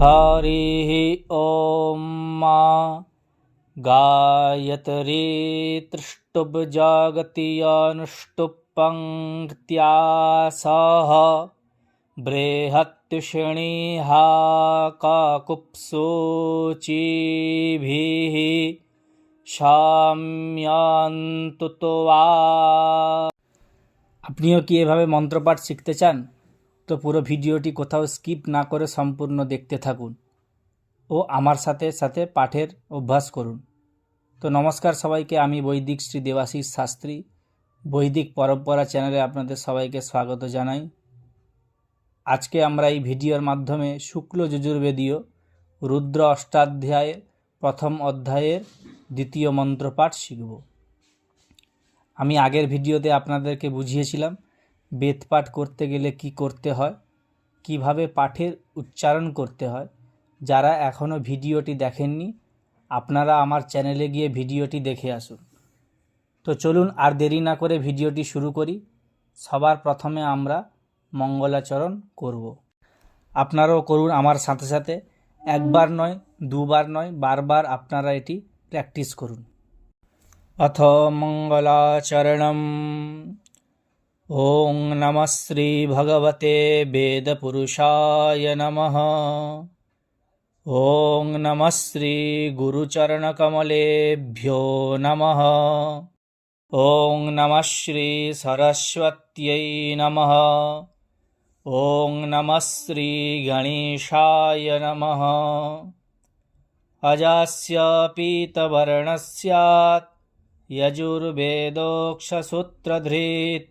हरिः ॐ गायत्री तृष्टुब्जागतियनुष्टुप् सह बृहत्तुषिणीः काकुप्सूचिभिः শাম্যান্তু তোয়া। আপনিও কি এভাবে মন্ত্রপাঠ শিখতে চান? তো পুরো ভিডিওটি কোথাও স্কিপ না করে সম্পূর্ণ দেখতে থাকুন ও আমার সাথে সাথে পাঠের অভ্যাস করুন। তো নমস্কার সবাইকে, আমি বৈদিক শ্রী দেবাশিস শাস্ত্রী বৈদিক পরম্পরা চ্যানেলে আপনাদের সবাইকে স্বাগত জানাই। আজকে আমরা এই ভিডিওর মাধ্যমে শুক্ল যজুর্বেদীয় রুদ্র অষ্টাধ্যায়ের প্রথম অধ্যায়ের দ্বিতীয় মন্ত্রপাঠ শিখব। আমি আগের ভিডিওতে আপনাদেরকে বুঝিয়েছিলাম বেদপাঠ করতে গেলে কি করতে হয়, কিভাবে পাঠের উচ্চারণ করতে হয়। যারা এখনও ভিডিওটি দেখেননি আপনারা আমার চ্যানেলে গিয়ে ভিডিওটি দেখে আসুন। তো চলুন আর দেরি না করে ভিডিওটি শুরু করি। সবার প্রথমে আমরা মঙ্গলাচরণ করব। আপনারাও করুন আমার সাথে সাথে, একবার নয়, দুবার নয়, বারবার আপনারা এটি প্র্যাকটিস করুন। অথ মঙ্গলাচরণম। ওং নমঃ শ্রী ভগবতে বেদপুরুষায় নমঃ। ওং নমঃ শ্রী গুরুচরণকমলেভ্যো নমঃ। ওং নমঃ শ্রী সরস্বত্যৈ নমঃ। ওং নমঃ শ্রী গণেশায় নমঃ। अजास्य पीतवर्णस्यात् यजुर्वेदोक्षसूत्रधृत्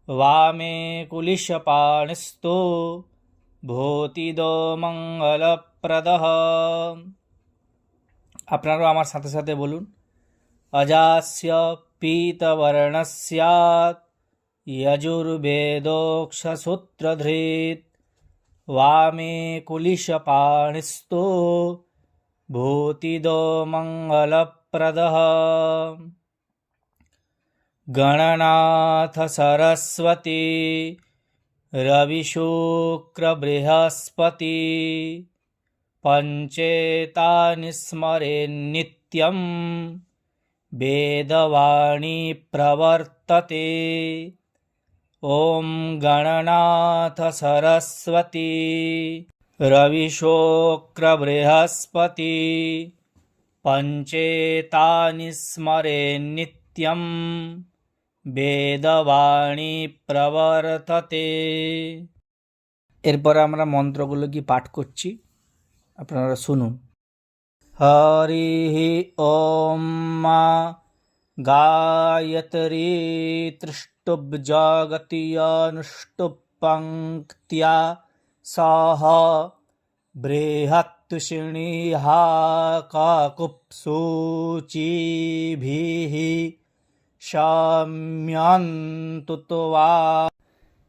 वामे कुलिशपाणिस्तु भूतिदो मङ्गलप्रदः। আপনারাও আমার সাথে সাথে বলুন। अजास्य पीतवर्णस्यात् यजुर्वेदोक्षसूत्रधृत् वामे कुलिशपाणिस्तु भूतिदो मङ्गलप्रदः। गणनाथ सरस्वती रविशुक्रबृहस्पति पञ्चेतानि स्मरेन्नित्यं वेदवाणी प्रवर्तते। ॐ गणनाथ सरस्वती रविशुक्रबृहस्पति पञ्चेतानि स्मरेन्नित्यं वेदवाणी प्रवर्तते। এরপরে আমরা মন্ত্রগুলো কি পাঠ করছি, আপনারা শুনুন। হরিঃ ওম গায়ত্রী তৃষ্টুব্জাগতিয়নুষ্টুপ্ সহ বৃহত্তুষিণীः কাকুপ্সূচিভিः শাম্যান্তু তোয়া।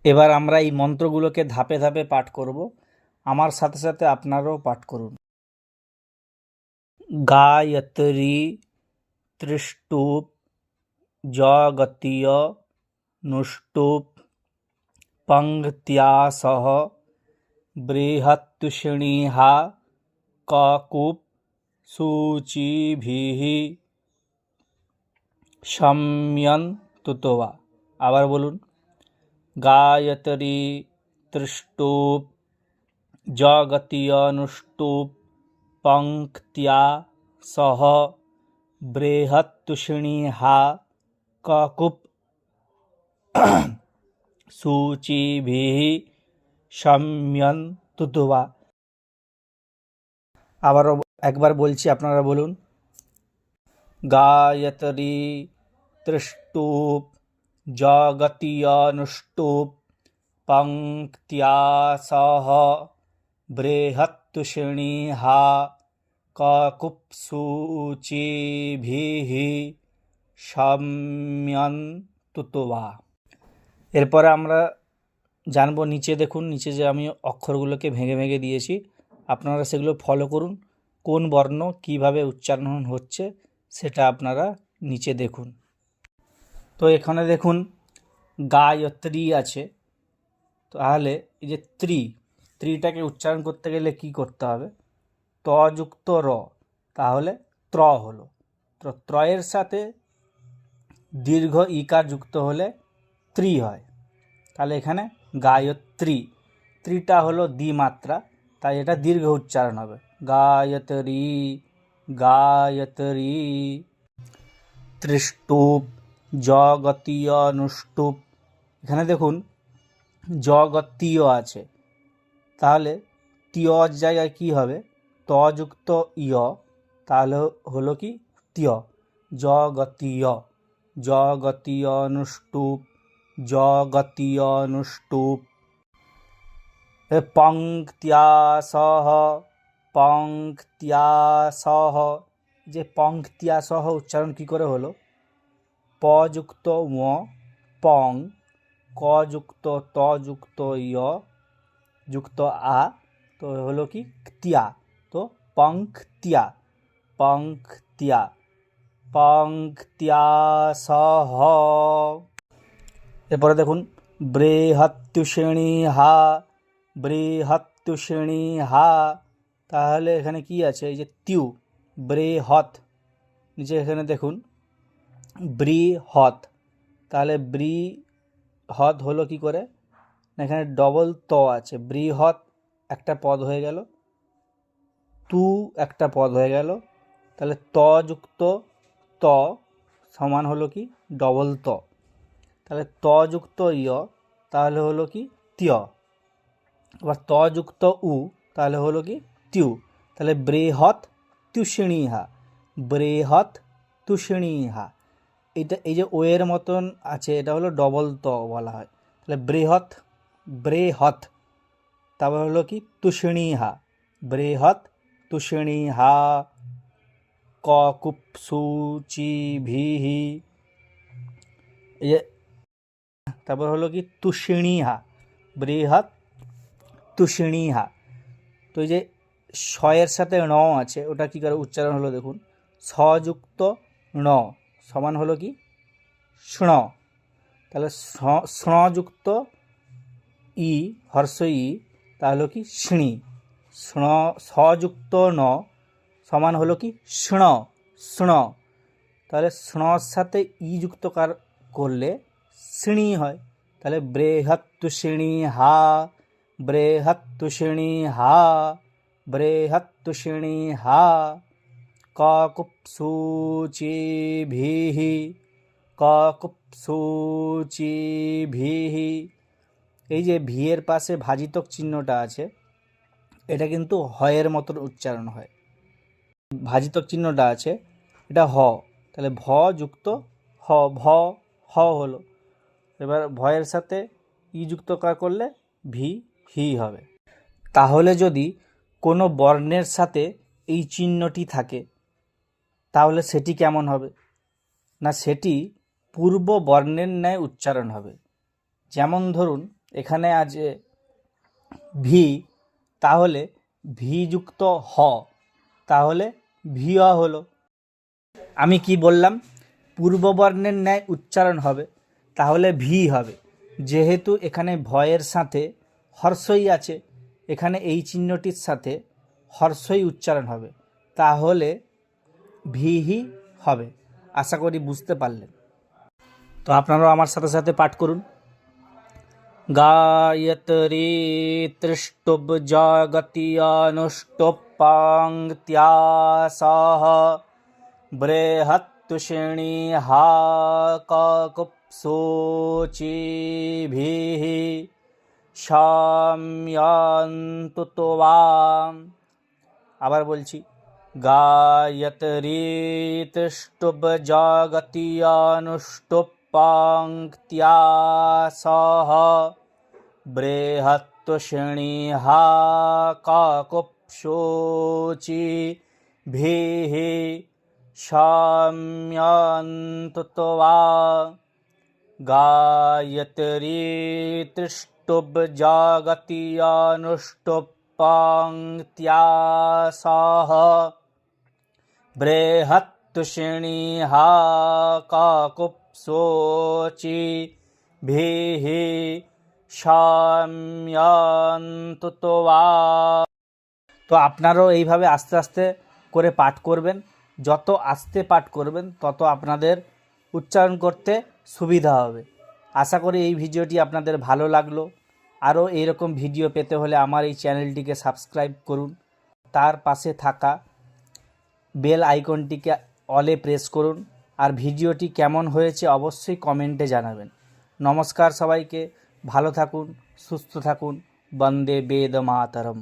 এবার আমরা এই মন্ত্রগুলোকে ধাপে ধাপে পাঠ করব। আমার সাথে সাথে আপনারাও পাঠ করুন। গায়ত্রী তৃষ্টুপ জগতীয় নুষ্টুপ পঙ্ক্তিয়া সহ বৃহত্তুষিণীः কাকুপ সূচিভিः শাম্যান্তু তোয়া। আবার বলুন। গায়ত্রী তৃষ্টুপ জগতীয়নুষ্টুপ পঙ্ক্তিয়া সহ বৃহত্তুষিণীः কাকুপ সূচিভিः শাম্যান্তু তোয়া। আবারও একবার বলছি, আপনারা বলুন। গায়ত্রী তৃষ্টুপ জগতীয়নুষ্টুপ পঙ্ক্তিয়া সহ বৃহত্তুষিণীः কাকুপ্সূচিভিः শাম্যান্তু তোয়া। এরপরে আমরা জানবো, নিচে দেখুন, নিচে যে আমি অক্ষরগুলোকে ভেঙে ভেঙে দিয়েছি, আপনারা সেগুলো ফলো করুন। কোন বর্ণ কিভাবে উচ্চারণ হচ্ছে সেটা আপনারা নিচে দেখুন। তো এখানে দেখুন গায়ত্রী আছে, তাহলে এই যে ত্রিটাকে উচ্চারণ করতে গেলে কি করতে হবে? ত যুক্ত র, তাহলে ত্র হলো। তো ত্রয়ের সাথে দীর্ঘ ইকার যুক্ত হলে ত্রি হয়। তাহলে এখানে গায়ত্রী, ত্রিটা হলো দ্বিমাত্রা, তাই এটা দীর্ঘ উচ্চারণ হবে, গায়ত্রী গায়ত্রী। ত্রিষ্টুপ, জগতীয় অনুষ্টুপ, এখানে দেখুন জগতীয় আছে, তাহলে তিয়র জায়গায় কি হবে? ত যুক্ত ইয়, তাহলে হলো কি তিয়, জগতীয় জগতীয় অনুষ্টুপ জগতীয় অনুষ্টুপ। পঙ্ক্তিয়া সহ, পঙ্ক্তিয়া সহ, যে পঙ্ক্তিয়া সহ উচ্চারণ কি করে হলো? প যুক্ত ম পং, ক যুক্ত ত যুক্ত ইয় যুক্ত আ, তো হলো কি তিয়া, তো পঙ্ক্তিয়া পঙ্ক্তিয়া পঙ্ক্তিয়া সহ। এরপরে দেখুন বৃহত্তুষিণী হা, বৃহত্তুষিণী হা, তাহলে এখানে কি আছে? এই যে ত্যু, বৃহৎ, নিচে এখানে দেখুন বৃহৎ, তাহলে বৃহৎ হলো কি করে? এখানে ডবল ত আছে, বৃহৎ একটা পদ হয়ে গেল, তু একটা পদ হয়ে গেল, তাহলে ত যুক্ত ত সমান হলো কি ডবল ত, তাহলে ত যুক্ত ইয়, তাহলে হলো কি ত্য, আবার ত যুক্ত উ, তাহলে হলো কি ত্যু, তাহলে বৃহৎ তুষিণীহা, বৃহৎ তুষিণীহা। এটা এই যে ও এর মতন আছে, এটা হলো ডবল ত বলা হয়, তাহলে বৃহৎ বৃহৎ, তারপর হলো কি তুষিণীহা, বৃহৎ তুষিণীহা। ক কুপ সু চি ভি হি, এই যে তারপর হলো কি তুষিণীহা, বৃহৎ তুষিণীহা। তো এই যে শয়ের সাথে ণ আছে, ওটা কি করে উচ্চারণ হলো দেখুন, সযুক্ত ণ সমান হলো কি স্ণ, তাহলে স্ণযুক্ত ই হর্ষ ই, তাহলে কি স্ণী, স্ণ, সযুক্ত ন সমান হলো কি স্ণ, স্ণ, তাহলে স্ণর সাথে ই যুক্ত করলে শ্রেণী হয়, তাহলে বৃহত্তুষিণী হা, বৃহত্তুষিণী হা, বৃহত্তুষিণী হা। কাকুপ্সুচিভিঃ, কাকুপ্সুচিভিঃ, এই যে ভি এর পাশে ভাজিতক চিহ্নটা আছে, এটা কিন্তু হয়ের মতন উচ্চারণ হয়, ভাজিতক চিহ্নটা আছে, এটা হ, তাহলে ভ যুক্ত হ, ভ হ হলো। এবার ভয়ের সাথে ই যুক্ত করলে ভি হি হবে। তাহলে যদি কোনো বর্ণের সাথে এই চিহ্নটি থাকে, তাহলে সেটি কেমন হবে? না, সেটি পূর্ব বর্ণের ন্যায় উচ্চারণ হবে। যেমন ধরুন এখানে আছে ভি, তাহলে ভি যুক্ত হ, তাহলে ভিয়া হলো। আমি কি বললাম? পূর্ব বর্ণের ন্যায় উচ্চারণ হবে, তাহলে ভি হবে। যেহেতু এখানে ভয়ের সাথে হর্ষই আছে, এখানে এই চিহ্নটির সাথে হর্ষই উচ্চারণ হবে, তাহলে ভিহি হবে। আশা করি বুঝতে পারলেন। তো আপনারাও আমার সাথে সাথে পাঠ করুন। গায়ত্রী ত্রিষ্টুব জগতি অনুষ্টুপ পাঙ্ক্তিয়া সহ, বৃহত্তুষিণী হা কাকুপ্সুচিভিঃ শাম্যন্তু তোয়াম। আবার বলছি, গায়ত্রী ত্রিষ্টুব জগতি অনুষ্টুপ পাঙ্ক্তিয়া সহ, বৃহত্তুষিণী হা কাকুপ্সুচিভিঃ শাম্যন্তু তোয়াম। গায়ত্রী ত্রিষ্টুব জগতি অনুষ্টুপ পাঙ্ক্তিয়া সহ, বৃহত্তুষিণী হা কাকুপ্সুচিভিঃ শাম্যন্তত্বা। তো আপনারাও এইভাবে আস্তে আস্তে করে পাঠ করবেন। যত আস্তে পাঠ করবেন তত আপনাদের উচ্চারণ করতে সুবিধা হবে। আশা করি এই ভিডিওটি আপনাদের ভালো লাগলো। আরও এইরকম ভিডিও পেতে হলে আমার এই চ্যানেলটিকে সাবস্ক্রাইব করুন। তার পাশে থাকা বেল আইকনটিকে অলে প্রেস করুন। আর ভিডিওটি কেমন হয়েছে অবশ্যই কমেন্টে জানাবেন। নমস্কার সবাইকে, ভালো থাকুন, সুস্থ থাকুন। বন্দে বেদ মাতরম।